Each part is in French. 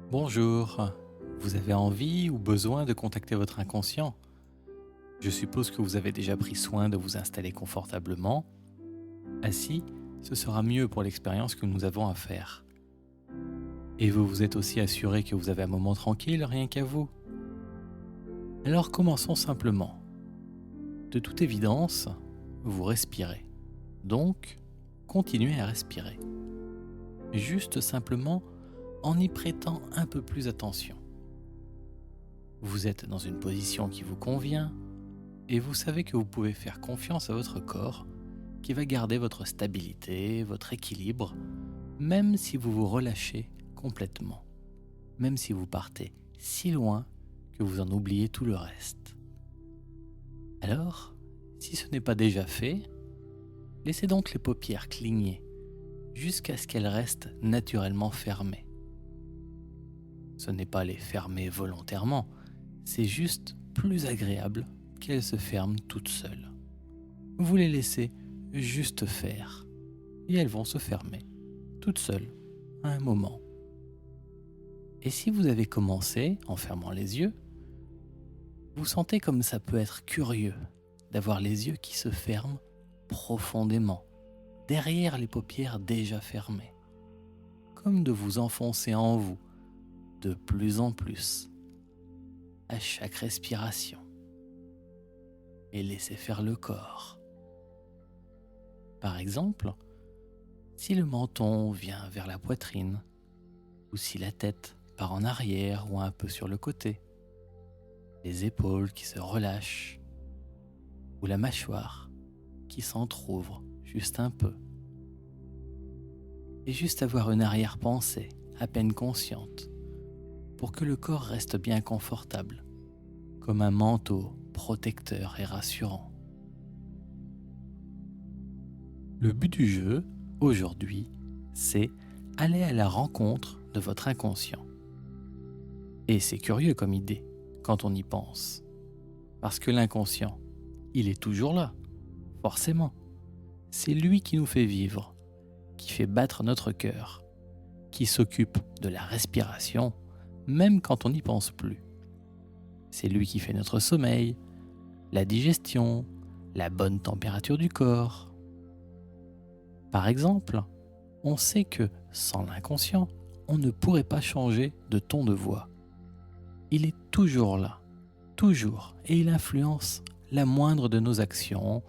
Bonjour, vous avez envie ou besoin de contacter votre inconscient? Je suppose que vous avez déjà pris soin de vous installer confortablement. Assis, ce sera mieux pour l'expérience que nous avons à faire. Et vous vous êtes aussi assuré que vous avez un moment tranquille rien qu'à vous. Alors commençons simplement. De toute évidence, vous respirez. Donc, continuez à respirer. Juste simplement en y prêtant un peu plus attention. Vous êtes dans une position qui vous convient et vous savez que vous pouvez faire confiance à votre corps qui va garder votre stabilité, votre équilibre, même si vous vous relâchez complètement, même si vous partez si loin que vous en oubliez tout le reste. Alors, si ce n'est pas déjà fait, laissez donc les paupières cligner jusqu'à ce qu'elles restent naturellement fermées. Ce n'est pas les fermer volontairement, c'est juste plus agréable qu'elles se ferment toutes seules. Vous les laissez juste faire et elles vont se fermer toutes seules à un moment. Et si vous avez commencé en fermant les yeux, vous sentez comme ça peut être curieux d'avoir les yeux qui se ferment profondément, derrière les paupières déjà fermées, comme de vous enfoncer en vous de plus en plus à chaque respiration et laisser faire le corps. Par exemple, si le menton vient vers la poitrine ou si la tête part en arrière ou un peu sur le côté, les épaules qui se relâchent ou la mâchoire qui s'entrouvre juste un peu. Et juste avoir une arrière-pensée à peine consciente pour que le corps reste bien confortable, comme un manteau protecteur et rassurant. Le but du jeu, aujourd'hui, c'est aller à la rencontre de votre inconscient. Et c'est curieux comme idée, quand on y pense. Parce que l'inconscient, il est toujours là, forcément. C'est lui qui nous fait vivre, qui fait battre notre cœur, qui s'occupe de la respiration, même quand on n'y pense plus. C'est lui qui fait notre sommeil, la digestion, la bonne température du corps. Par exemple, on sait que, sans l'inconscient, on ne pourrait pas changer de ton de voix. Il est toujours là, toujours, et il influence la moindre de nos actions,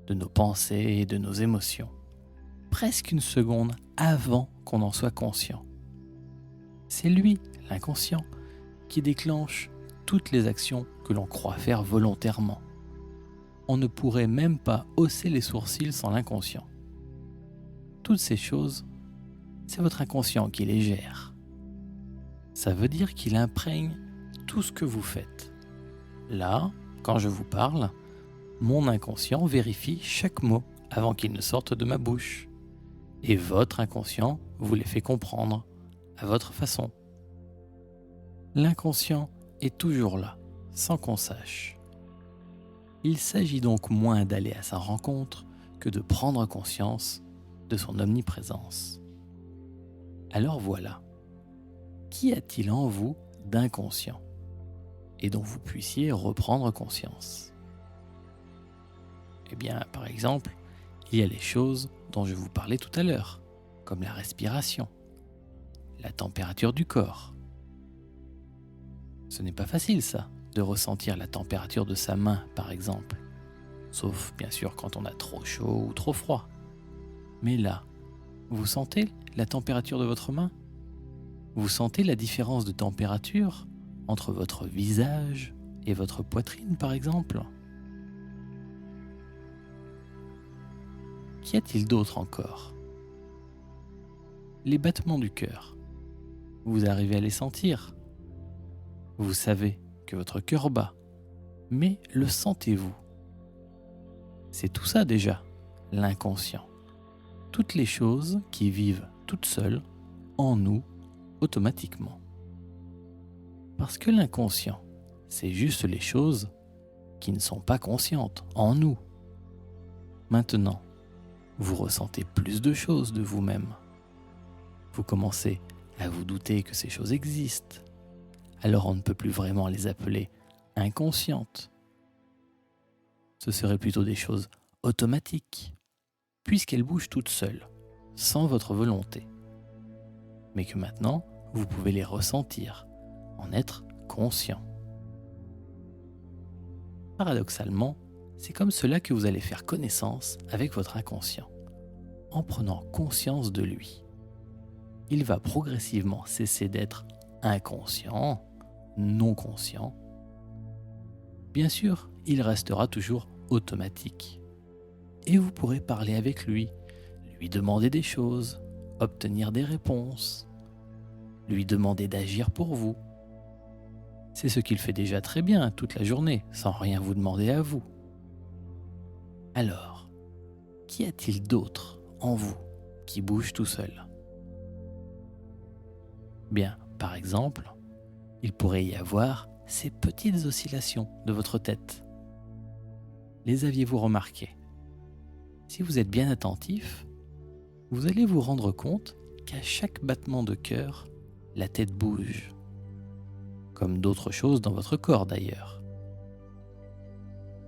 de nos pensées et de nos émotions, presque une seconde avant qu'on en soit conscient. C'est lui, l'inconscient, qui déclenche toutes les actions que l'on croit faire volontairement. On ne pourrait même pas hausser les sourcils sans l'inconscient. Toutes ces choses, c'est votre inconscient qui les gère. Ça veut dire qu'il imprègne tout ce que vous faites. Là, quand je vous parle, mon inconscient vérifie chaque mot avant qu'il ne sorte de ma bouche. Et votre inconscient vous les fait comprendre à votre façon. L'inconscient est toujours là, sans qu'on sache. Il s'agit donc moins d'aller à sa rencontre que de prendre conscience de son omniprésence. Alors voilà, qu'y a-t-il en vous d'inconscient et dont vous puissiez reprendre conscience? Eh bien, par exemple, il y a les choses dont je vous parlais tout à l'heure, comme la respiration, la température du corps. Ce n'est pas facile ça, de ressentir la température de sa main, par exemple, sauf bien sûr quand on a trop chaud ou trop froid. Mais là, vous sentez la température de votre main? Vous sentez la différence de température entre votre visage et votre poitrine, par exemple? Qu'y a-t-il d'autre encore? Les battements du cœur. Vous arrivez à les sentir? Vous savez que votre cœur bat, mais le sentez-vous? C'est tout ça déjà, l'inconscient. Toutes les choses qui vivent toutes seules en nous automatiquement. Parce que l'inconscient, c'est juste les choses qui ne sont pas conscientes en nous. Maintenant, vous ressentez plus de choses de vous-même. Vous commencez à vous douter que ces choses existent, alors on ne peut plus vraiment les appeler inconscientes. Ce seraient plutôt des choses automatiques, puisqu'elles bougent toutes seules, sans votre volonté. Mais que maintenant, vous pouvez les ressentir, en être conscient. Paradoxalement, c'est comme cela que vous allez faire connaissance avec votre inconscient, en prenant conscience de lui. Il va progressivement cesser d'être inconscient, non conscient. Bien sûr, il restera toujours automatique. Et vous pourrez parler avec lui demander des choses, obtenir des réponses, lui demander d'agir pour vous. C'est ce qu'il fait déjà très bien toute la journée, sans rien vous demander à vous. Alors, qu'y a-t-il d'autre en vous qui bouge tout seul ? Bien, par exemple, il pourrait y avoir ces petites oscillations de votre tête. Les aviez-vous remarquées ? Si vous êtes bien attentif, vous allez vous rendre compte qu'à chaque battement de cœur, la tête bouge. Comme d'autres choses dans votre corps d'ailleurs.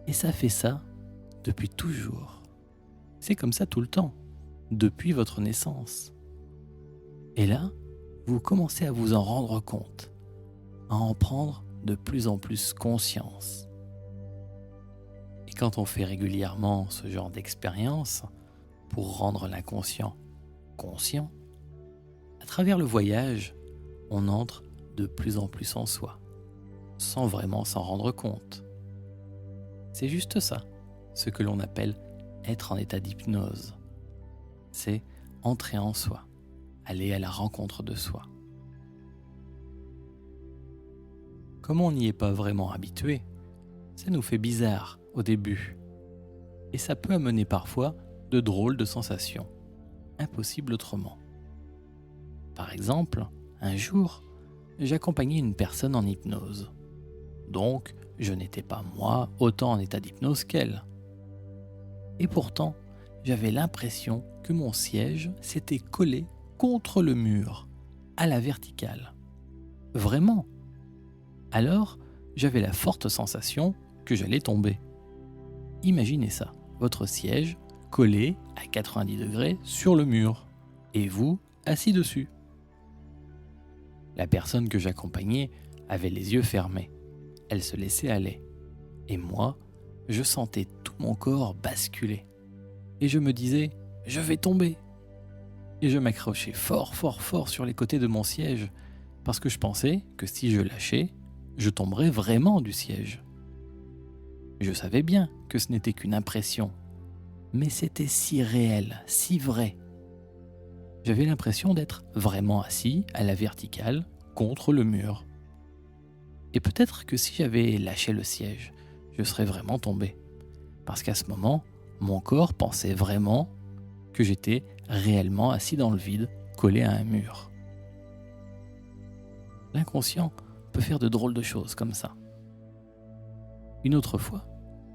Et ça fait ça depuis toujours. C'est comme ça tout le temps, depuis votre naissance. Et là, vous commencez à vous en rendre compte, à en prendre de plus en plus conscience. Et quand on fait régulièrement ce genre d'expérience, pour rendre l'inconscient conscient, à travers le voyage, on entre de plus en plus en soi, sans vraiment s'en rendre compte. C'est juste ça, ce que l'on appelle être en état d'hypnose. C'est entrer en soi, aller à la rencontre de soi. Comme on n'y est pas vraiment habitué, ça nous fait bizarre au début. Et ça peut amener parfois de drôles de sensations, impossible autrement. Par exemple, un jour, j'accompagnais une personne en hypnose. Donc, je n'étais pas moi autant en état d'hypnose qu'elle. Et pourtant, j'avais l'impression que mon siège s'était collé contre le mur, à la verticale. Vraiment. Alors, j'avais la forte sensation que j'allais tomber. Imaginez ça, votre siège collé à 90 degrés sur le mur, et vous assis dessus. La personne que j'accompagnais avait les yeux fermés. Elle se laissait aller. Et moi, je sentais tout mon corps basculer. Et je me disais, je vais tomber. Et je m'accrochais fort, fort, fort sur les côtés de mon siège, parce que je pensais que si je lâchais, je tomberais vraiment du siège. Je savais bien que ce n'était qu'une impression, mais c'était si réel, si vrai. J'avais l'impression d'être vraiment assis à la verticale contre le mur. Et peut-être que si j'avais lâché le siège, je serais vraiment tombé. Parce qu'à ce moment, mon corps pensait vraiment que j'étais réellement assis dans le vide, collé à un mur. L'inconscient peut faire de drôles de choses comme ça. Une autre fois,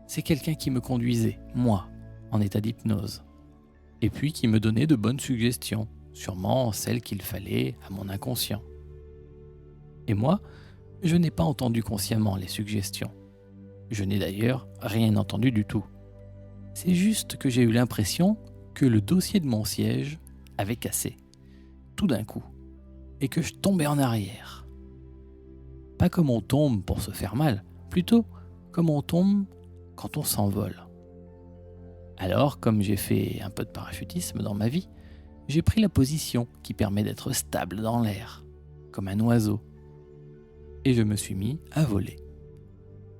c'est quelqu'un qui me conduisait, moi, en état d'hypnose, et puis qui me donnait de bonnes suggestions, sûrement celles qu'il fallait à mon inconscient. Et moi, je n'ai pas entendu consciemment les suggestions. Je n'ai d'ailleurs rien entendu du tout. C'est juste que j'ai eu l'impression que le dossier de mon siège avait cassé, tout d'un coup, et que je tombais en arrière. Pas comme on tombe pour se faire mal, plutôt comme on tombe quand on s'envole. Alors, comme j'ai fait un peu de parachutisme dans ma vie, j'ai pris la position qui permet d'être stable dans l'air, comme un oiseau. Et je me suis mis à voler.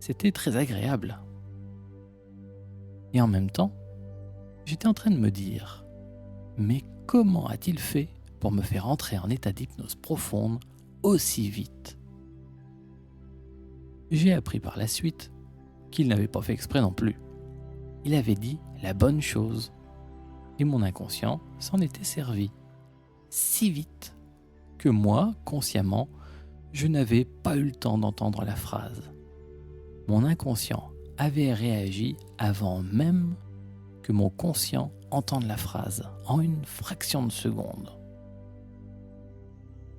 C'était très agréable. Et en même temps, j'étais en train de me dire, mais comment a-t-il fait pour me faire entrer en état d'hypnose profonde aussi vite ? J'ai appris par la suite qu'il n'avait pas fait exprès non plus. Il avait dit la bonne chose. Et mon inconscient s'en était servi. Si vite que moi, consciemment, je n'avais pas eu le temps d'entendre la phrase. Mon inconscient avait réagi avant même que mon conscient entende la phrase, en une fraction de seconde.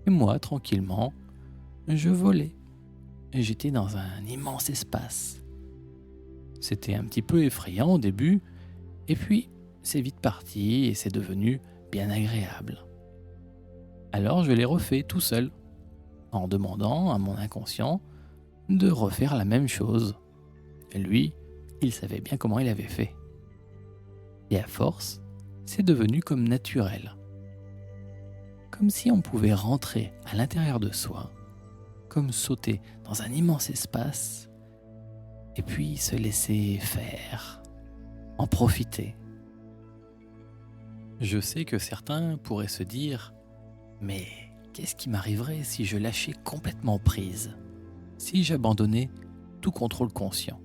Et moi, tranquillement, je volais. Et j'étais dans un immense espace. C'était un petit peu effrayant au début, et puis c'est vite parti et c'est devenu bien agréable. Alors je l'ai refait tout seul, en demandant à mon inconscient de refaire la même chose. Et lui, il savait bien comment il avait fait. Et à force, c'est devenu comme naturel. Comme si on pouvait rentrer à l'intérieur de soi, comme sauter dans un immense espace, et puis se laisser faire, en profiter. Je sais que certains pourraient se dire « Mais qu'est-ce qui m'arriverait si je lâchais complètement prise, si j'abandonnais tout contrôle conscient ?»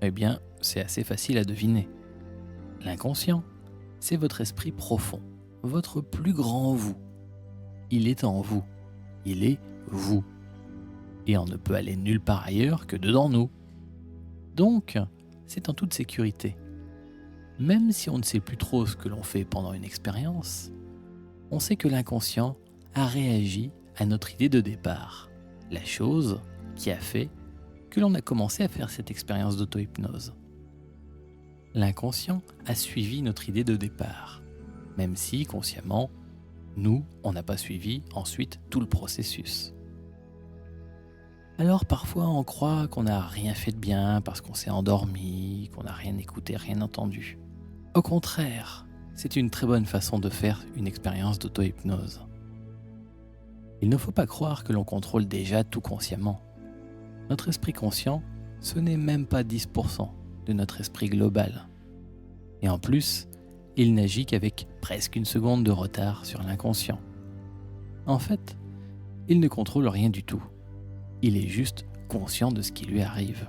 Eh bien, c'est assez facile à deviner. L'inconscient, c'est votre esprit profond, votre plus grand vous. Il est en vous, il est vous. Et on ne peut aller nulle part ailleurs que dedans nous. Donc, c'est en toute sécurité. Même si on ne sait plus trop ce que l'on fait pendant une expérience, on sait que l'inconscient a réagi à notre idée de départ, la chose qui a fait que l'on a commencé à faire cette expérience d'auto-hypnose. L'inconscient a suivi notre idée de départ, même si, consciemment, nous, on n'a pas suivi ensuite tout le processus. Alors parfois on croit qu'on n'a rien fait de bien parce qu'on s'est endormi, qu'on n'a rien écouté, rien entendu. Au contraire, c'est une très bonne façon de faire une expérience d'auto-hypnose. Il ne faut pas croire que l'on contrôle déjà tout consciemment. Notre esprit conscient, ce n'est même pas 10% de notre esprit global. Et en plus, il n'agit qu'avec presque une seconde de retard sur l'inconscient. En fait, il ne contrôle rien du tout. Il est juste conscient de ce qui lui arrive.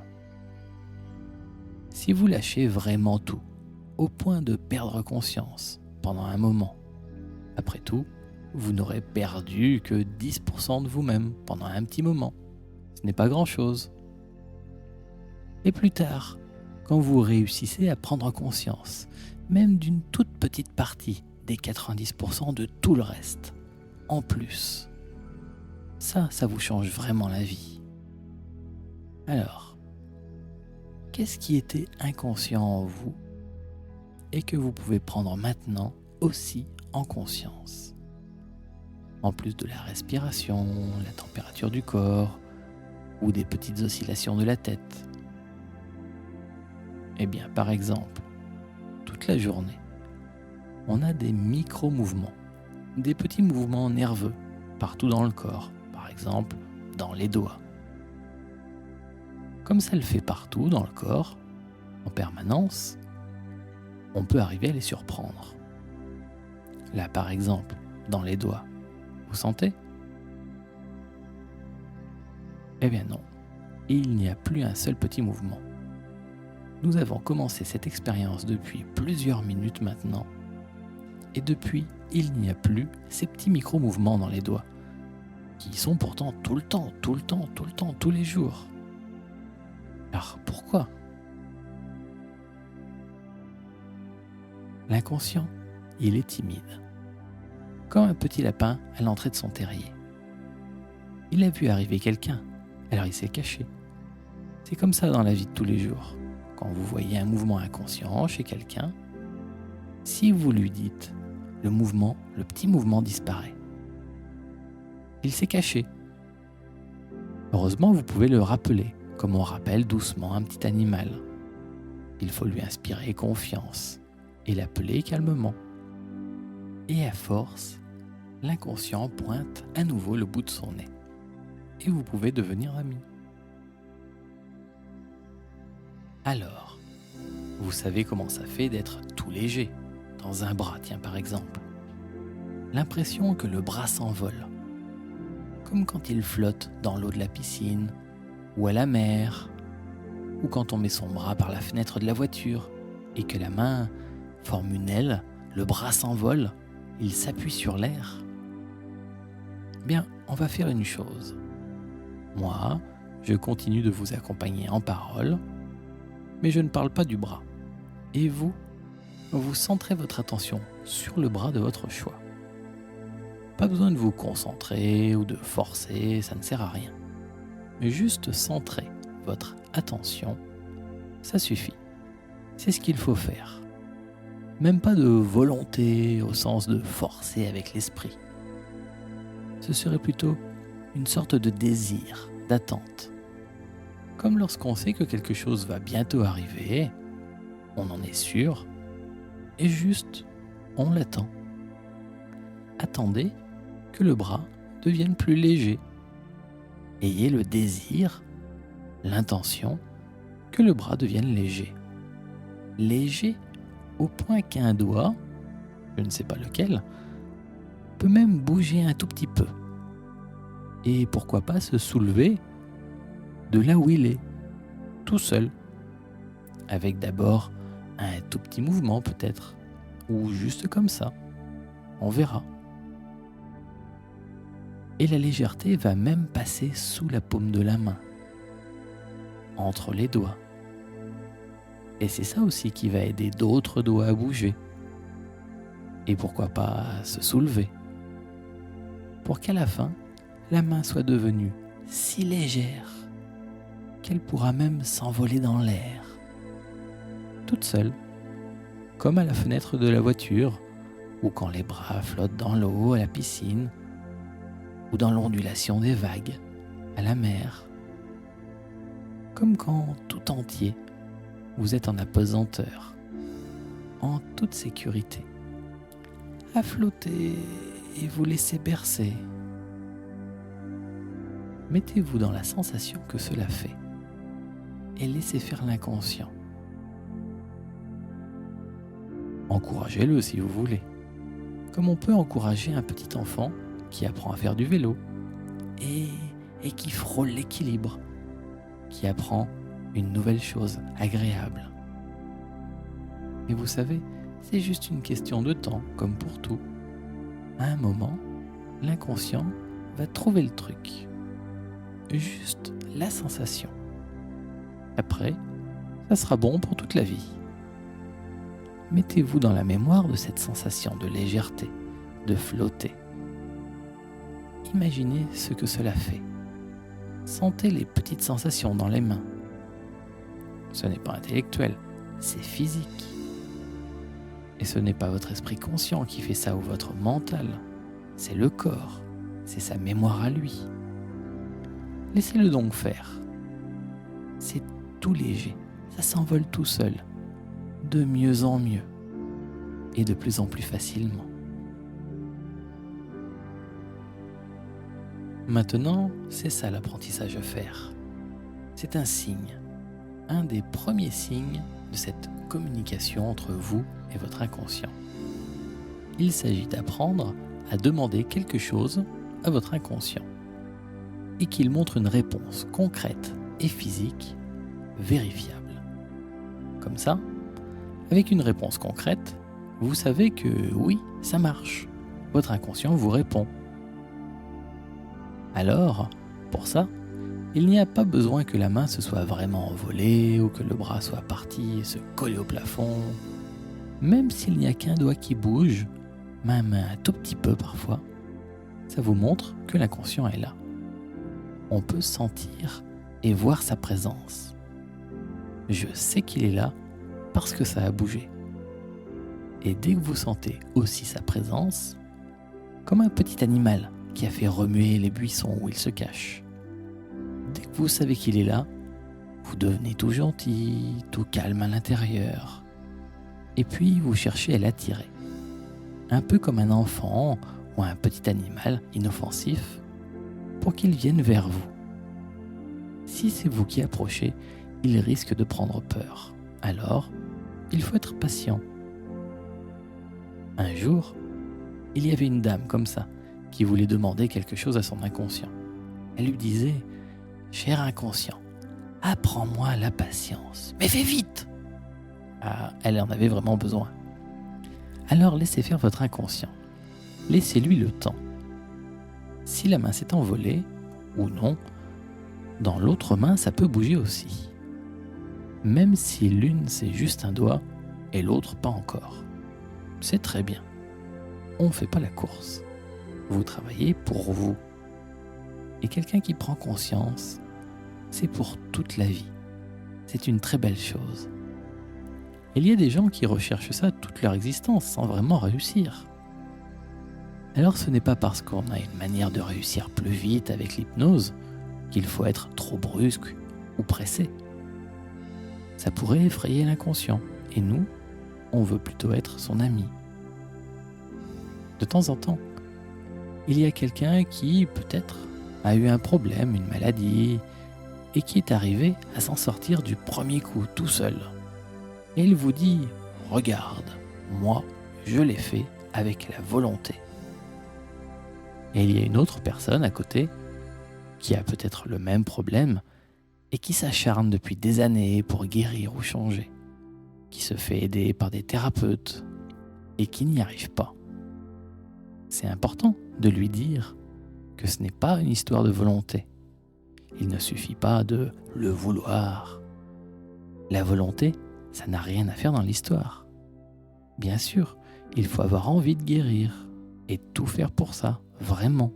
Si vous lâchez vraiment tout, au point de perdre conscience pendant un moment, après tout, vous n'aurez perdu que 10% de vous-même pendant un petit moment. Ce n'est pas grand-chose. Et plus tard, quand vous réussissez à prendre conscience, même d'une toute petite partie des 90% de tout le reste, en plus, ça vous change vraiment la vie. Alors, qu'est-ce qui était inconscient en vous et que vous pouvez prendre maintenant aussi en conscience? En plus de la respiration, la température du corps ou des petites oscillations de la tête. Eh bien, par exemple, toute la journée, on a des micro-mouvements, des petits mouvements nerveux partout dans le corps, par exemple dans les doigts. Comme ça le fait partout dans le corps, en permanence, on peut arriver à les surprendre. Là, par exemple, dans les doigts, vous sentez ? Eh bien non, il n'y a plus un seul petit mouvement. Nous avons commencé cette expérience depuis plusieurs minutes maintenant, et depuis, il n'y a plus ces petits micro-mouvements dans les doigts, qui sont pourtant tout le temps, tous les jours. Alors pourquoi ? L'inconscient, il est timide, comme un petit lapin à l'entrée de son terrier. Il a vu arriver quelqu'un, alors il s'est caché. C'est comme ça dans la vie de tous les jours. Quand vous voyez un mouvement inconscient chez quelqu'un, si vous lui dites le mouvement, le petit mouvement disparaît. Il s'est caché. Heureusement, vous pouvez le rappeler, comme on rappelle doucement un petit animal. Il faut lui inspirer confiance et l'appeler calmement. Et à force, l'inconscient pointe à nouveau le bout de son nez. Et vous pouvez devenir amis. Alors, vous savez comment ça fait d'être tout léger, dans un bras, tiens par exemple. L'impression que le bras s'envole, comme quand il flotte dans l'eau de la piscine, ou à la mer, ou quand on met son bras par la fenêtre de la voiture, et que la main forme une aile, le bras s'envole, il s'appuie sur l'air. Bien, on va faire une chose. Moi, je continue de vous accompagner en parole, mais je ne parle pas du bras. Et vous, vous centrez votre attention sur le bras de votre choix. Pas besoin de vous concentrer ou de forcer, ça ne sert à rien. Juste centrer votre attention, ça suffit. C'est ce qu'il faut faire. Même pas de volonté au sens de forcer avec l'esprit. Ce serait plutôt une sorte de désir, d'attente. Comme lorsqu'on sait que quelque chose va bientôt arriver, on en est sûr, et juste, on l'attend. Attendez que le bras devienne plus léger. Ayez le désir, l'intention, que le bras devienne léger. Léger au point qu'un doigt, je ne sais pas lequel, peut même bouger un tout petit peu. Et pourquoi pas se soulever de là où il est, tout seul. Avec d'abord un tout petit mouvement peut-être, ou juste comme ça. On verra. Et la légèreté va même passer sous la paume de la main, entre les doigts. Et c'est ça aussi qui va aider d'autres doigts à bouger. Et pourquoi pas se soulever. Pour qu'à la fin, la main soit devenue si légère qu'elle pourra même s'envoler dans l'air, toute seule, comme à la fenêtre de la voiture, ou quand les bras flottent dans l'eau à la piscine, ou dans l'ondulation des vagues à la mer. Comme quand tout entier, vous êtes en apesanteur, en toute sécurité, à flotter et vous laisser bercer. Mettez-vous dans la sensation que cela fait et laissez faire l'inconscient. Encouragez-le si vous voulez, comme on peut encourager un petit enfant qui apprend à faire du vélo et qui frôle l'équilibre, qui apprend une nouvelle chose agréable. Et vous savez, c'est juste une question de temps, comme pour tout. À un moment, l'inconscient va trouver le truc. Juste la sensation. Après, ça sera bon pour toute la vie. Mettez-vous dans la mémoire de cette sensation de légèreté, de flotter. Imaginez ce que cela fait. Sentez les petites sensations dans les mains. Ce n'est pas intellectuel, c'est physique. Et ce n'est pas votre esprit conscient qui fait ça ou votre mental, c'est le corps, c'est sa mémoire à lui. Laissez-le donc faire. C'est tout léger, ça s'envole tout seul, de mieux en mieux, et de plus en plus facilement. Maintenant, c'est ça l'apprentissage à faire. C'est un signe, un des premiers signes de cette communication entre vous et votre inconscient. Il s'agit d'apprendre à demander quelque chose à votre inconscient et qu'il montre une réponse concrète et physique vérifiable. Comme ça, avec une réponse concrète, vous savez que oui, ça marche. Votre inconscient vous répond. Alors, pour ça, il n'y a pas besoin que la main se soit vraiment envolée ou que le bras soit parti et se coller au plafond. Même s'il n'y a qu'un doigt qui bouge, même un tout petit peu parfois, ça vous montre que l'inconscient est là. On peut sentir et voir sa présence. Je sais qu'il est là parce que ça a bougé. Et dès que vous sentez aussi sa présence, comme un petit animal qui a fait remuer les buissons où il se cache, dès que vous savez qu'il est là, vous devenez tout gentil, tout calme à l'intérieur. Et puis vous cherchez à l'attirer. Un peu comme un enfant ou un petit animal inoffensif pour qu'il vienne vers vous. Si c'est vous qui approchez, il risque de prendre peur. Alors, il faut être patient. Un jour, il y avait une dame comme ça qui voulait demander quelque chose à son inconscient. Elle lui disait « Cher inconscient, apprends-moi la patience, mais fais vite !» Ah, elle en avait vraiment besoin. Alors laissez faire votre inconscient. Laissez-lui le temps. Si la main s'est envolée, ou non, dans l'autre main, ça peut bouger aussi. Même si l'une c'est juste un doigt et l'autre pas encore. C'est très bien. On ne fait pas la course. vous travaillez pour vous. Et quelqu'un qui prend conscience, c'est pour toute la vie. C'est une très belle chose. Il y a des gens qui recherchent ça toute leur existence sans vraiment réussir. Alors ce n'est pas parce qu'on a une manière de réussir plus vite avec l'hypnose qu'il faut être trop brusque ou pressé. Ça pourrait effrayer l'inconscient et nous, on veut plutôt être son ami. De temps en temps, il y a quelqu'un qui, peut-être, a eu un problème, une maladie, et qui est arrivé à s'en sortir du premier coup tout seul. Et il vous dit « Regarde, moi, je l'ai fait avec la volonté. » Et il y a une autre personne à côté qui a peut-être le même problème et qui s'acharne depuis des années pour guérir ou changer, qui se fait aider par des thérapeutes et qui n'y arrive pas. C'est important de lui dire que ce n'est pas une histoire de volonté. Il ne suffit pas de le vouloir. La volonté, ça n'a rien à faire dans l'histoire. Bien sûr, il faut avoir envie de guérir et tout faire pour ça, vraiment.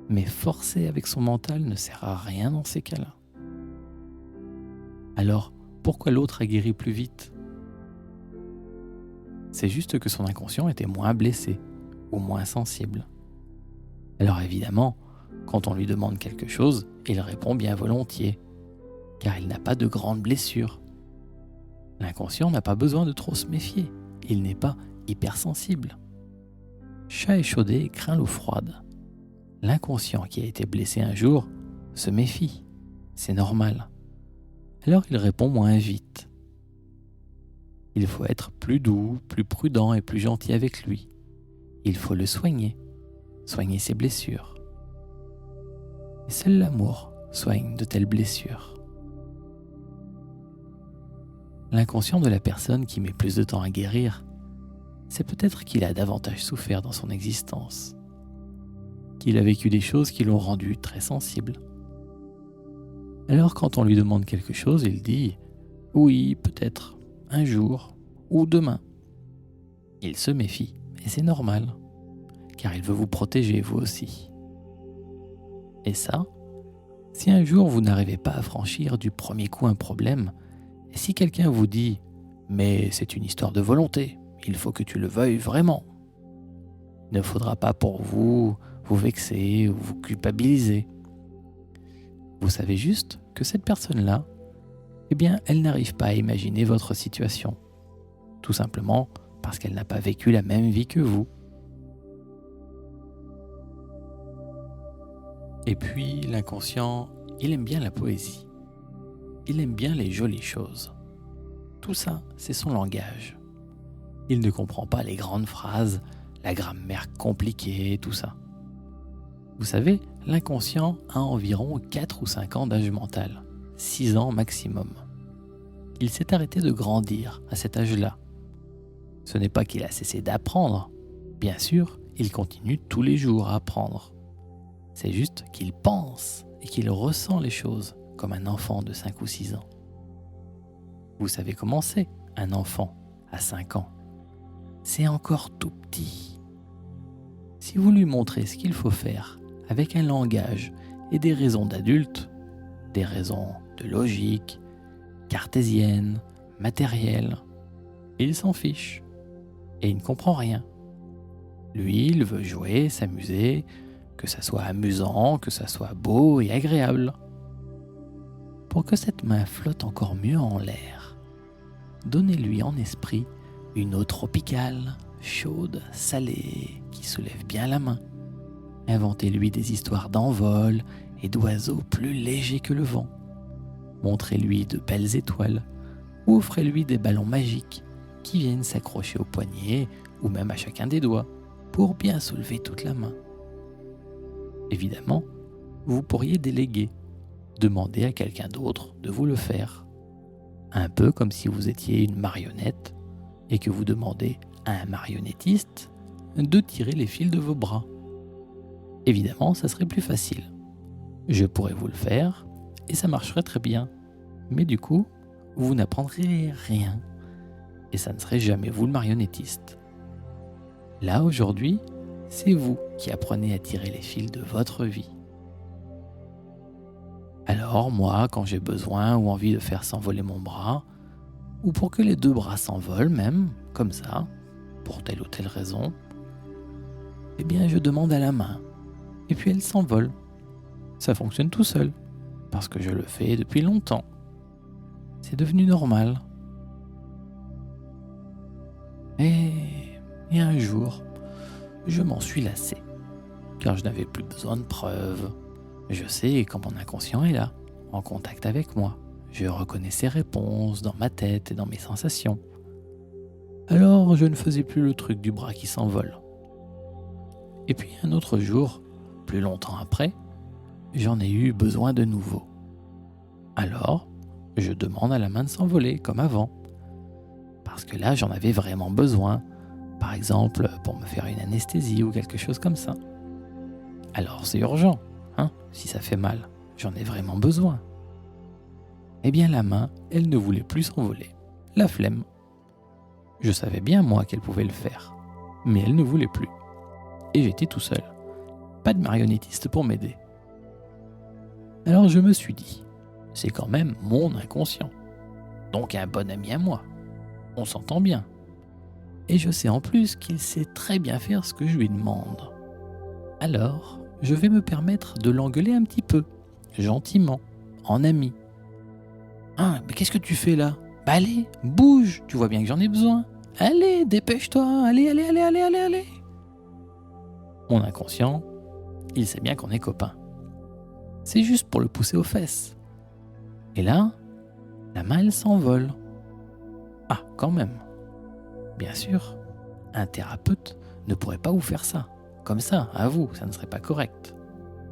Mais forcer avec son mental ne sert à rien dans ces cas-là. Alors, pourquoi l'autre a guéri plus vite ? C'est juste que son inconscient était moins blessé ou moins sensible. Alors évidemment, quand on lui demande quelque chose, il répond bien volontiers, car il n'a pas de grandes blessures. L'inconscient n'a pas besoin de trop se méfier, il n'est pas hypersensible. Chat échaudé craint l'eau froide. L'inconscient qui a été blessé un jour se méfie, c'est normal. Alors il répond moins vite. Il faut être plus doux, plus prudent et plus gentil avec lui. Il faut le soigner ses blessures. Et seul l'amour soigne de telles blessures. L'inconscient de la personne qui met plus de temps à guérir, c'est peut-être qu'il a davantage souffert dans son existence, qu'il a vécu des choses qui l'ont rendu très sensible. Alors quand on lui demande quelque chose, il dit « oui, peut-être, un jour ou demain ». Il se méfie, et c'est normal, car il veut vous protéger vous aussi. Et ça, si un jour vous n'arrivez pas à franchir du premier coup un problème, et si quelqu'un vous dit « mais c'est une histoire de volonté, il faut que tu le veuilles vraiment », il ne faudra pas pour vous vexer ou vous culpabiliser. Vous savez juste que cette personne-là, eh bien, elle n'arrive pas à imaginer votre situation, tout simplement parce qu'elle n'a pas vécu la même vie que vous. Et puis, l'inconscient, il aime bien la poésie. Il aime bien les jolies choses. Tout ça, c'est son langage. Il ne comprend pas les grandes phrases, la grammaire compliquée, tout ça. Vous savez, l'inconscient a environ 4 ou 5 ans d'âge mental, 6 ans maximum. Il s'est arrêté de grandir à cet âge-là. Ce n'est pas qu'il a cessé d'apprendre. Bien sûr, il continue tous les jours à apprendre. C'est juste qu'il pense et qu'il ressent les choses comme un enfant de 5 ou 6 ans. Vous savez comment c'est, un enfant à 5 ans ? C'est encore tout petit. Si vous lui montrez ce qu'il faut faire avec un langage et des raisons d'adulte, des raisons de logique, cartésiennes, matérielles, il s'en fiche et il ne comprend rien. Lui, il veut jouer, s'amuser, que ça soit amusant, que ça soit beau et agréable. Pour que cette main flotte encore mieux en l'air, donnez-lui en esprit une eau tropicale, chaude, salée, qui soulève bien la main. Inventez-lui des histoires d'envol et d'oiseaux plus légers que le vent. Montrez-lui de belles étoiles ou offrez-lui des ballons magiques qui viennent s'accrocher au poignet ou même à chacun des doigts pour bien soulever toute la main. Évidemment, vous pourriez déléguer, demander à quelqu'un d'autre de vous le faire. Un peu comme si vous étiez une marionnette et que vous demandez à un marionnettiste de tirer les fils de vos bras. Évidemment, ça serait plus facile. Je pourrais vous le faire et ça marcherait très bien. Mais du coup, vous n'apprendriez rien et ça ne serait jamais vous le marionnettiste. Là, aujourd'hui, c'est vous qui apprenez à tirer les fils de votre vie. Alors moi, quand j'ai besoin ou envie de faire s'envoler mon bras, ou pour que les deux bras s'envolent même, comme ça, pour telle ou telle raison, eh bien je demande à la main, et puis elle s'envole. Ça fonctionne tout seul, parce que je le fais depuis longtemps. C'est devenu normal. Et un jour, je m'en suis lassé, car je n'avais plus besoin de preuves. Je sais quand mon inconscient est là, en contact avec moi. Je reconnais ses réponses dans ma tête et dans mes sensations. Alors je ne faisais plus le truc du bras qui s'envole. Et puis un autre jour, plus longtemps après, j'en ai eu besoin de nouveau. Alors, je demande à la main de s'envoler comme avant. Parce que là, j'en avais vraiment besoin. Par exemple, pour me faire une anesthésie ou quelque chose comme ça. Alors c'est urgent, hein, si ça fait mal. J'en ai vraiment besoin. Eh bien la main, elle ne voulait plus s'envoler. La flemme. Je savais bien moi qu'elle pouvait le faire. Mais elle ne voulait plus. Et j'étais tout seul. Pas de marionnettiste pour m'aider. Alors je me suis dit, c'est quand même mon inconscient. Donc un bon ami à moi. On s'entend bien. Et je sais en plus qu'il sait très bien faire ce que je lui demande. Alors, je vais me permettre de l'engueuler un petit peu, gentiment, en ami. « Ah, mais qu'est-ce que tu fais là ? Bah allez, bouge, tu vois bien que j'en ai besoin. Allez, dépêche-toi, allez. » Mon inconscient, il sait bien qu'on est copains. C'est juste pour le pousser aux fesses. Et là, la main, elle s'envole. Ah, quand même. Bien sûr, un thérapeute ne pourrait pas vous faire ça. Comme ça, à vous, ça ne serait pas correct.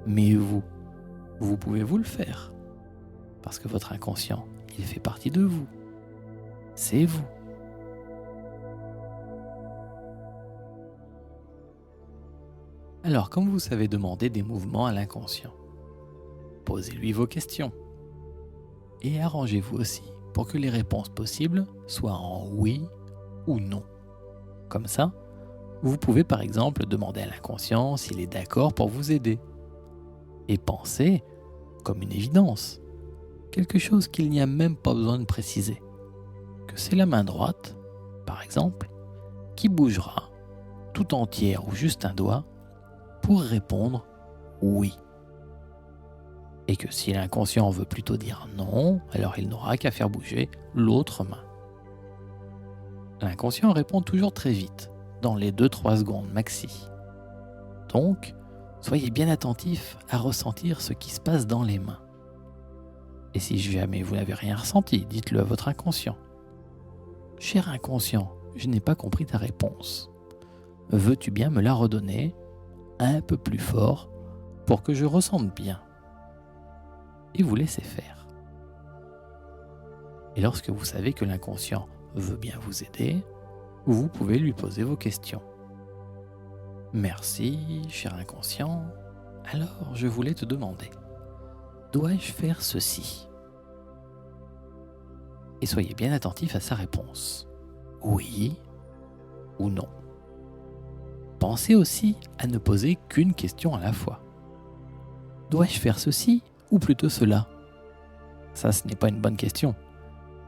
Mais vous pouvez vous le faire. Parce que votre inconscient, il fait partie de vous. C'est vous. Alors, comme vous savez demander des mouvements à l'inconscient, posez-lui vos questions. Et arrangez-vous aussi pour que les réponses possibles soient en oui ou non. Comme ça, vous pouvez par exemple demander à l'inconscient s'il est d'accord pour vous aider. Et pensez, comme une évidence, quelque chose qu'il n'y a même pas besoin de préciser, que c'est la main droite, par exemple, qui bougera, tout entière ou juste un doigt, pour répondre oui. Et que si l'inconscient veut plutôt dire non, alors il n'aura qu'à faire bouger l'autre main. L'inconscient répond toujours très vite, dans les 2-3 secondes maxi. Donc, soyez bien attentif à ressentir ce qui se passe dans les mains. Et si jamais vous n'avez rien ressenti, dites-le à votre inconscient. « Cher inconscient, je n'ai pas compris ta réponse. Veux-tu bien me la redonner un peu plus fort pour que je ressente bien ?» Et vous laissez faire. Et lorsque vous savez que l'inconscient veut bien vous aider, vous pouvez lui poser vos questions. « Merci, cher inconscient. Alors, je voulais te demander, dois-je faire ceci ?» Et soyez bien attentif à sa réponse. Oui ou non. Pensez aussi à ne poser qu'une question à la fois. Dois-je faire ceci ou plutôt cela ? Ça, ce n'est pas une bonne question,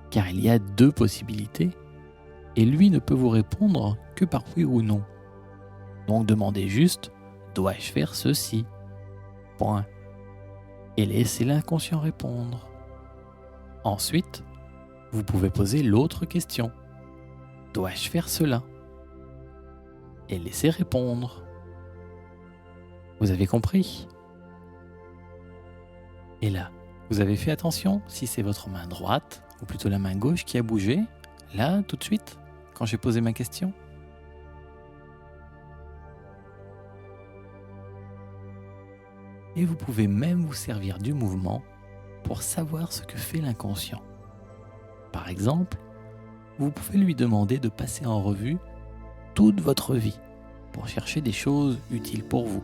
car il y a 2 possibilités, et lui ne peut vous répondre que par oui ou non. Donc demandez juste « Dois-je faire ceci ?» Point. Et laissez l'inconscient répondre. Ensuite, vous pouvez poser l'autre question. « Dois-je faire cela ?» Et laissez répondre. Vous avez compris ? Et là, vous avez fait attention si c'est votre main droite, ou plutôt la main gauche qui a bougé, là, tout de suite, quand j'ai posé ma question ? Et vous pouvez même vous servir du mouvement pour savoir ce que fait l'inconscient. Par exemple, vous pouvez lui demander de passer en revue toute votre vie pour chercher des choses utiles pour vous,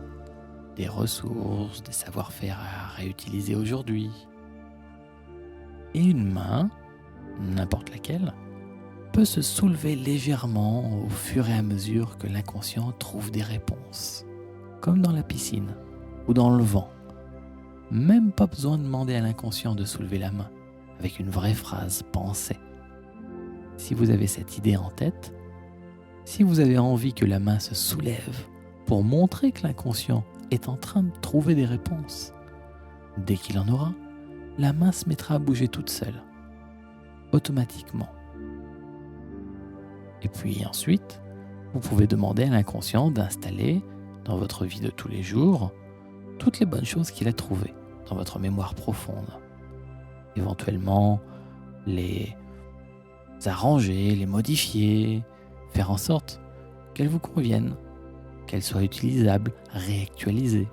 des ressources, des savoir-faire à réutiliser aujourd'hui. Et une main, n'importe laquelle, peut peut se soulever légèrement au fur et à mesure que l'inconscient trouve des réponses, comme dans la piscine ou dans le vent. Même pas besoin de demander à l'inconscient de soulever la main avec une vraie phrase pensée. Si vous avez cette idée en tête, si vous avez envie que la main se soulève pour montrer que l'inconscient est en train de trouver des réponses, dès qu'il en aura, la main se mettra à bouger toute seule, automatiquement. Et puis ensuite, vous pouvez demander à l'inconscient d'installer dans votre vie de tous les jours toutes les bonnes choses qu'il a trouvées dans votre mémoire profonde. Éventuellement, les arranger, les modifier, faire en sorte qu'elles vous conviennent, qu'elles soient utilisables, réactualisées.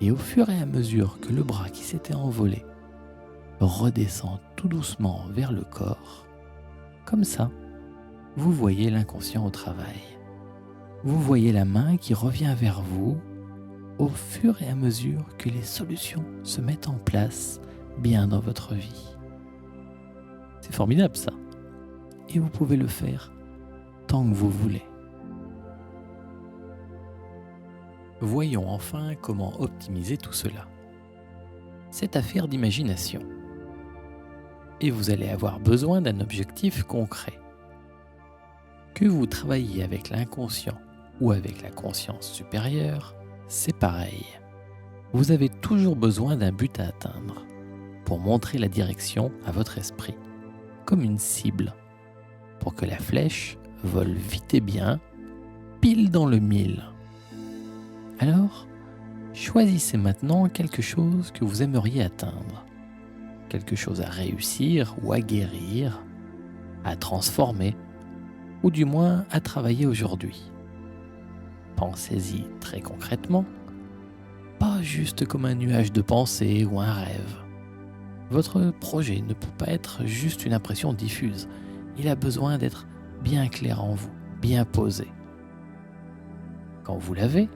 Et au fur et à mesure que le bras qui s'était envolé redescend tout doucement vers le corps, comme ça, vous voyez l'inconscient au travail. Vous voyez la main qui revient vers vous au fur et à mesure que les solutions se mettent en place bien dans votre vie. C'est formidable ça. Et vous pouvez le faire tant que vous voulez. Voyons enfin comment optimiser tout cela. C'est affaire d'imagination. Et vous allez avoir besoin d'un objectif concret. Que vous travailliez avec l'inconscient ou avec la conscience supérieure, c'est pareil. Vous avez toujours besoin d'un but à atteindre pour montrer la direction à votre esprit, comme une cible, pour que la flèche vole vite et bien, pile dans le mille. Alors, choisissez maintenant quelque chose que vous aimeriez atteindre, quelque chose à réussir ou à guérir, à transformer, ou du moins à travailler aujourd'hui. Pensez-y très concrètement, pas juste comme un nuage de pensée ou un rêve. Votre projet ne peut pas être juste une impression diffuse, il a besoin d'être bien clair en vous, bien posé. Quand vous l'avez,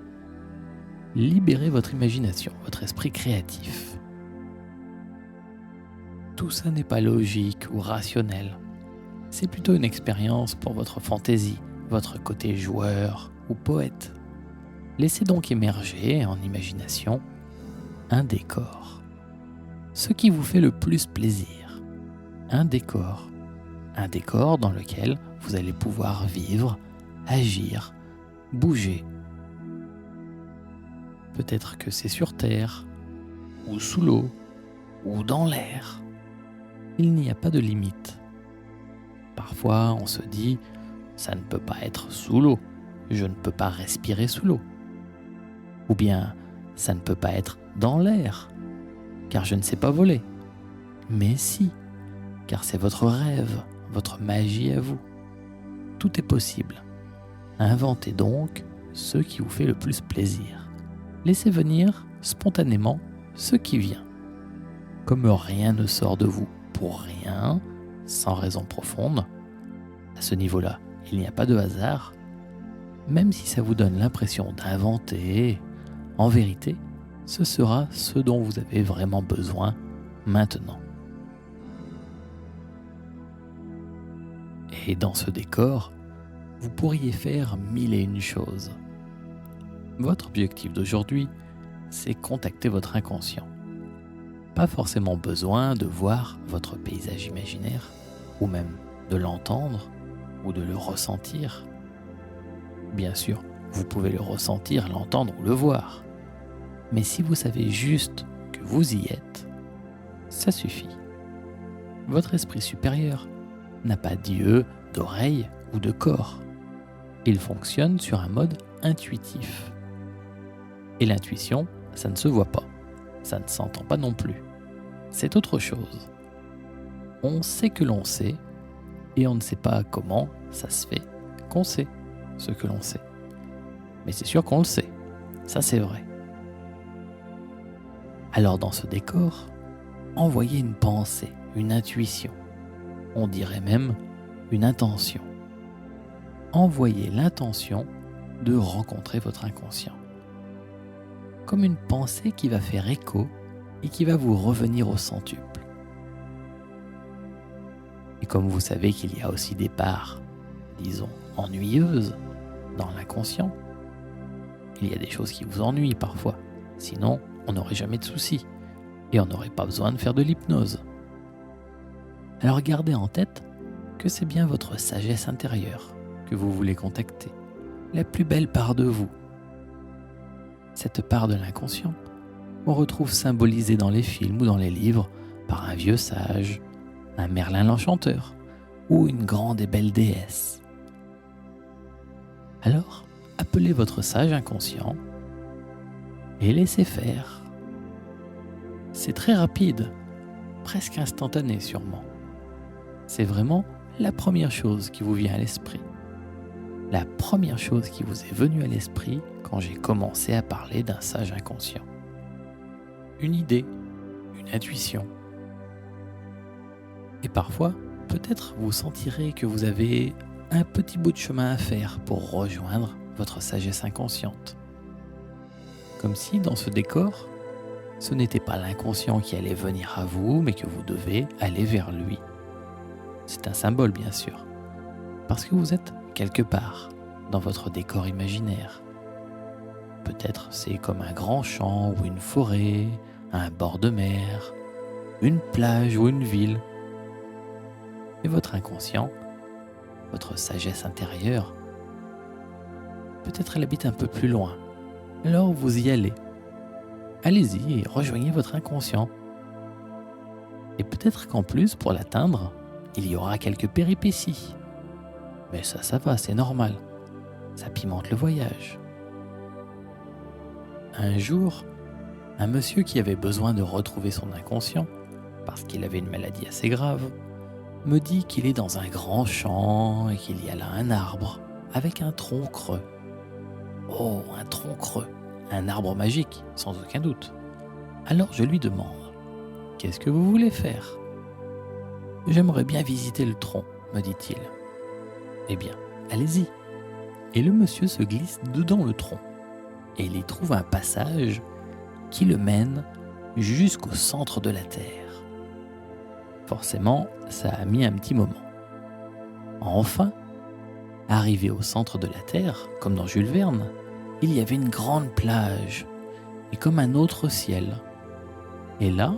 libérez votre imagination, votre esprit créatif. Tout ça n'est pas logique ou rationnel. C'est plutôt une expérience pour votre fantaisie, votre côté joueur ou poète. Laissez donc émerger en imagination un décor. Ce qui vous fait le plus plaisir. Un décor dans lequel vous allez pouvoir vivre, agir, bouger. Peut-être que c'est sur terre, ou sous l'eau, ou dans l'air. Il n'y a pas de limite. Parfois, on se dit « ça ne peut pas être sous l'eau, je ne peux pas respirer sous l'eau ». Ou bien « ça ne peut pas être dans l'air, car je ne sais pas voler ». Mais si, car c'est votre rêve, votre magie à vous. Tout est possible. Inventez donc ce qui vous fait le plus plaisir. Laissez venir spontanément ce qui vient. Comme rien ne sort de vous pour rien, sans raison profonde, à ce niveau-là, il n'y a pas de hasard. Même si ça vous donne l'impression d'inventer, en vérité, ce sera ce dont vous avez vraiment besoin maintenant. Et dans ce décor, vous pourriez faire 1001 choses. Votre objectif d'aujourd'hui, c'est contacter votre inconscient. Pas forcément besoin de voir votre paysage imaginaire, ou même de l'entendre, ou de le ressentir. Bien sûr, vous pouvez le ressentir, l'entendre ou le voir. Mais si vous savez juste que vous y êtes, ça suffit. Votre esprit supérieur n'a pas d'yeux, d'oreilles ou de corps. Il fonctionne sur un mode intuitif. Et l'intuition, ça ne se voit pas, ça ne s'entend pas non plus. C'est autre chose. On sait que l'on sait, et on ne sait pas comment ça se fait qu'on sait ce que l'on sait. Mais c'est sûr qu'on le sait, ça c'est vrai. Alors dans ce décor, envoyez une pensée, une intuition, on dirait même une intention. Envoyez l'intention de rencontrer votre inconscient. Comme une pensée qui va faire écho et qui va vous revenir au centuple. Et comme vous savez qu'il y a aussi des parts, disons, ennuyeuses dans l'inconscient, il y a des choses qui vous ennuient parfois. Sinon, on n'aurait jamais de soucis et on n'aurait pas besoin de faire de l'hypnose. Alors gardez en tête que c'est bien votre sagesse intérieure que vous voulez contacter, la plus belle part de vous. Cette part de l'inconscient, on retrouve symbolisée dans les films ou dans les livres par un vieux sage, un Merlin l'Enchanteur ou une grande et belle déesse. Alors, appelez votre sage inconscient et laissez faire. C'est très rapide, presque instantané sûrement. C'est vraiment la première chose qui vous vient à l'esprit. La première chose qui vous est venue à l'esprit quand j'ai commencé à parler d'un sage inconscient. Une idée, une intuition. Et parfois, peut-être vous sentirez que vous avez un petit bout de chemin à faire pour rejoindre votre sagesse inconsciente. Comme si dans ce décor, ce n'était pas l'inconscient qui allait venir à vous, mais que vous devez aller vers lui. C'est un symbole bien sûr, parce que vous êtes quelque part dans votre décor imaginaire. Peut-être c'est comme un grand champ ou une forêt, un bord de mer, une plage ou une ville. Et votre inconscient, votre sagesse intérieure, peut-être elle habite un peu plus loin. Alors vous y allez. Allez-y et rejoignez votre inconscient. Et peut-être qu'en plus, pour l'atteindre, il y aura quelques péripéties. Mais ça va, c'est normal. Ça pimente le voyage. Un jour, un monsieur qui avait besoin de retrouver son inconscient, parce qu'il avait une maladie assez grave, me dit qu'il est dans un grand champ et qu'il y a là un arbre avec un tronc creux. Oh, un tronc creux, un arbre magique, sans aucun doute. Alors je lui demande, qu'est-ce que vous voulez faire ? J'aimerais bien visiter le tronc, me dit-il. Eh bien, allez-y. Et le monsieur se glisse dedans le tronc et il y trouve un passage qui le mène jusqu'au centre de la Terre. Forcément, ça a mis un petit moment. Enfin, arrivé au centre de la Terre, comme dans Jules Verne, il y avait une grande plage et comme un autre ciel. Et là,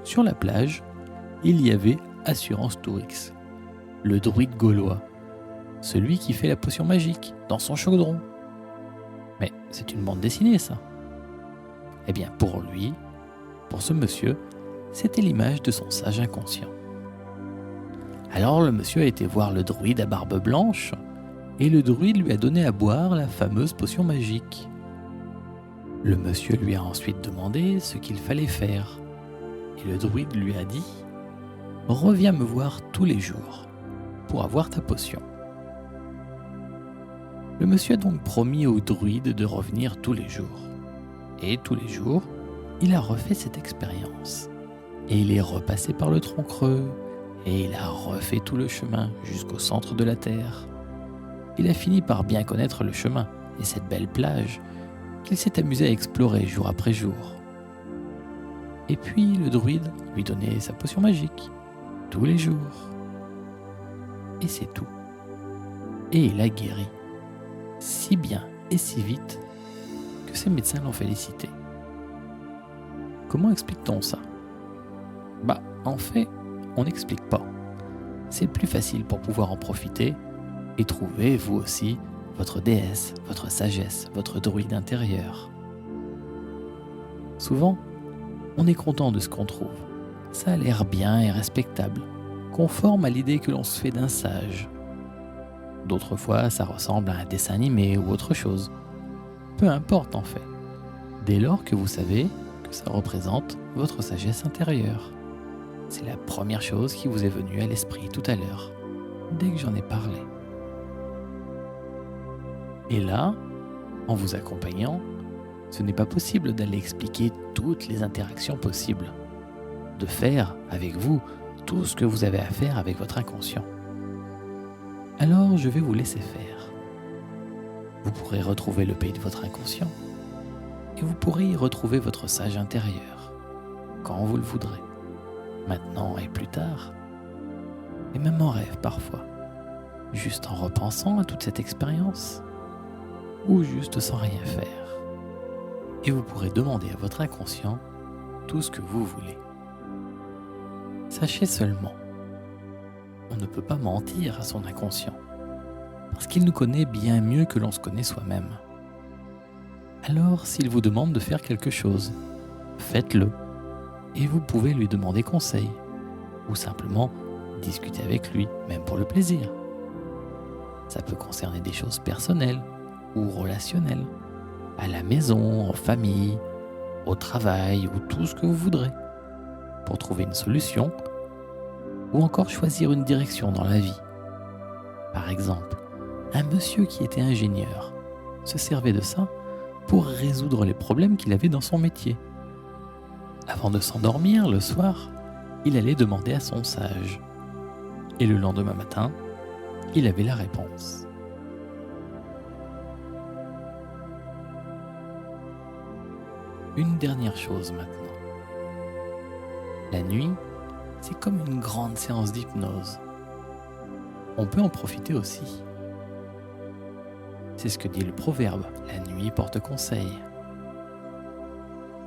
sur la plage, il y avait Assurance Tourix, le druide gaulois, celui qui fait la potion magique dans son chaudron. Mais c'est une bande dessinée, ça. Eh bien, pour lui, pour ce monsieur, c'était l'image de son sage inconscient. Alors le monsieur a été voir le druide à barbe blanche, et le druide lui a donné à boire la fameuse potion magique. Le monsieur lui a ensuite demandé ce qu'il fallait faire, et le druide lui a dit « Reviens me voir tous les jours pour avoir ta potion ». Le monsieur a donc promis au druide de revenir tous les jours. Et tous les jours, il a refait cette expérience. Et il est repassé par le tronc creux, et il a refait tout le chemin jusqu'au centre de la Terre. Il a fini par bien connaître le chemin et cette belle plage qu'il s'est amusé à explorer jour après jour. Et puis le druide lui donnait sa potion magique, tous les jours. Et c'est tout. Et il a guéri, si bien et si vite que ses médecins l'ont félicité. Comment explique-t-on ça ? En fait, on n'explique pas. C'est plus facile pour pouvoir en profiter et trouver, vous aussi, votre déesse, votre sagesse, votre druide intérieur. Souvent, on est content de ce qu'on trouve. Ça a l'air bien et respectable, conforme à l'idée que l'on se fait d'un sage. D'autres fois, ça ressemble à un dessin animé ou autre chose. Peu importe en fait, dès lors que vous savez que ça représente votre sagesse intérieure. C'est la première chose qui vous est venue à l'esprit tout à l'heure, dès que j'en ai parlé. Et là, en vous accompagnant, ce n'est pas possible d'aller expliquer toutes les interactions possibles, de faire avec vous tout ce que vous avez à faire avec votre inconscient. Alors je vais vous laisser faire. Vous pourrez retrouver le pays de votre inconscient et vous pourrez y retrouver votre sage intérieur, quand vous le voudrez, maintenant et plus tard. et même en rêve parfois, juste en repensant à toute cette expérience, ou juste sans rien faire. Et vous pourrez demander à votre inconscient tout ce que vous voulez. Sachez seulement, on ne peut pas mentir à son inconscient, parce qu'il nous connaît bien mieux que l'on se connaît soi-même. Alors, s'il vous demande de faire quelque chose, faites-le, et vous pouvez lui demander conseil, ou simplement discuter avec lui, même pour le plaisir. Ça peut concerner des choses personnelles ou relationnelles, à la maison, en famille, au travail ou tout ce que vous voudrez, pour trouver une solution ou encore choisir une direction dans la vie. Par exemple, un monsieur qui était ingénieur se servait de ça pour résoudre les problèmes qu'il avait dans son métier. Avant de s'endormir le soir, il allait demander à son sage. Et le lendemain matin, il avait la réponse. Une dernière chose maintenant. La nuit, c'est comme une grande séance d'hypnose. On peut en profiter aussi. C'est ce que dit le proverbe, la nuit porte conseil.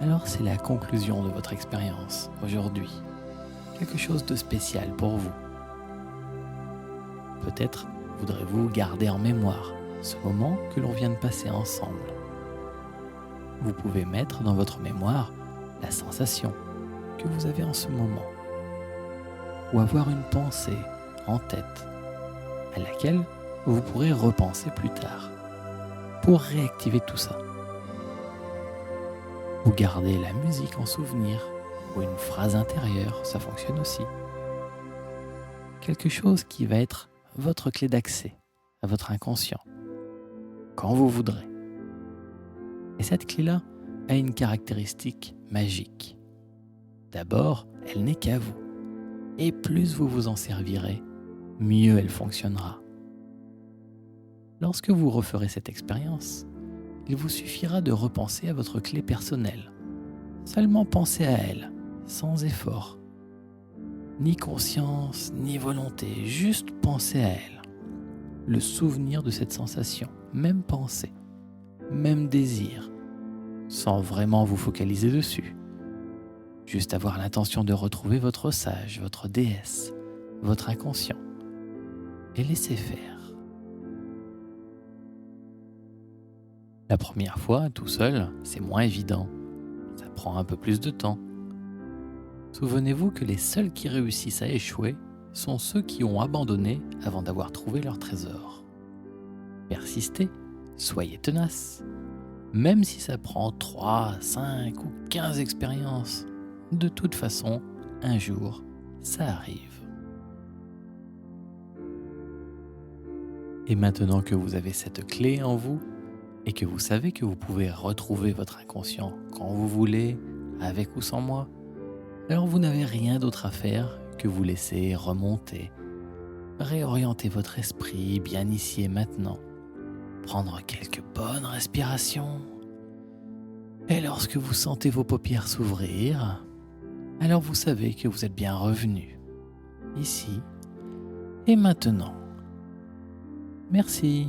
Alors c'est la conclusion de votre expérience aujourd'hui. Quelque chose de spécial pour vous. Peut-être voudrez-vous garder en mémoire ce moment que l'on vient de passer ensemble. Vous pouvez mettre dans votre mémoire la sensation que vous avez en ce moment, ou avoir une pensée en tête à laquelle vous pourrez repenser plus tard pour réactiver tout ça. Vous gardez la musique en souvenir ou une phrase intérieure, ça fonctionne aussi. Quelque chose qui va être votre clé d'accès à votre inconscient, quand vous voudrez. Et cette clé-là a une caractéristique magique. D'abord, elle n'est qu'à vous. Et plus vous vous en servirez, mieux elle fonctionnera. Lorsque vous referez cette expérience, il vous suffira de repenser à votre clé personnelle. Seulement pensez à elle, sans effort. Ni conscience, ni volonté, juste pensez à elle. Le souvenir de cette sensation, même pensée, même désir, sans vraiment vous focaliser dessus. Juste avoir l'intention de retrouver votre sage, votre déesse, votre inconscient, et laisser faire. La première fois, tout seul, c'est moins évident. Ça prend un peu plus de temps. Souvenez-vous que les seuls qui réussissent à échouer sont ceux qui ont abandonné avant d'avoir trouvé leur trésor. Persistez, soyez tenaces. Même si ça prend 3, 5 ou 15 expériences, de toute façon, un jour, ça arrive. Et maintenant que vous avez cette clé en vous, et que vous savez que vous pouvez retrouver votre inconscient quand vous voulez, avec ou sans moi, alors vous n'avez rien d'autre à faire que vous laisser remonter, réorienter votre esprit bien ici et maintenant, prendre quelques bonnes respirations, et lorsque vous sentez vos paupières s'ouvrir, alors vous savez que vous êtes bien revenu, ici et maintenant. Merci.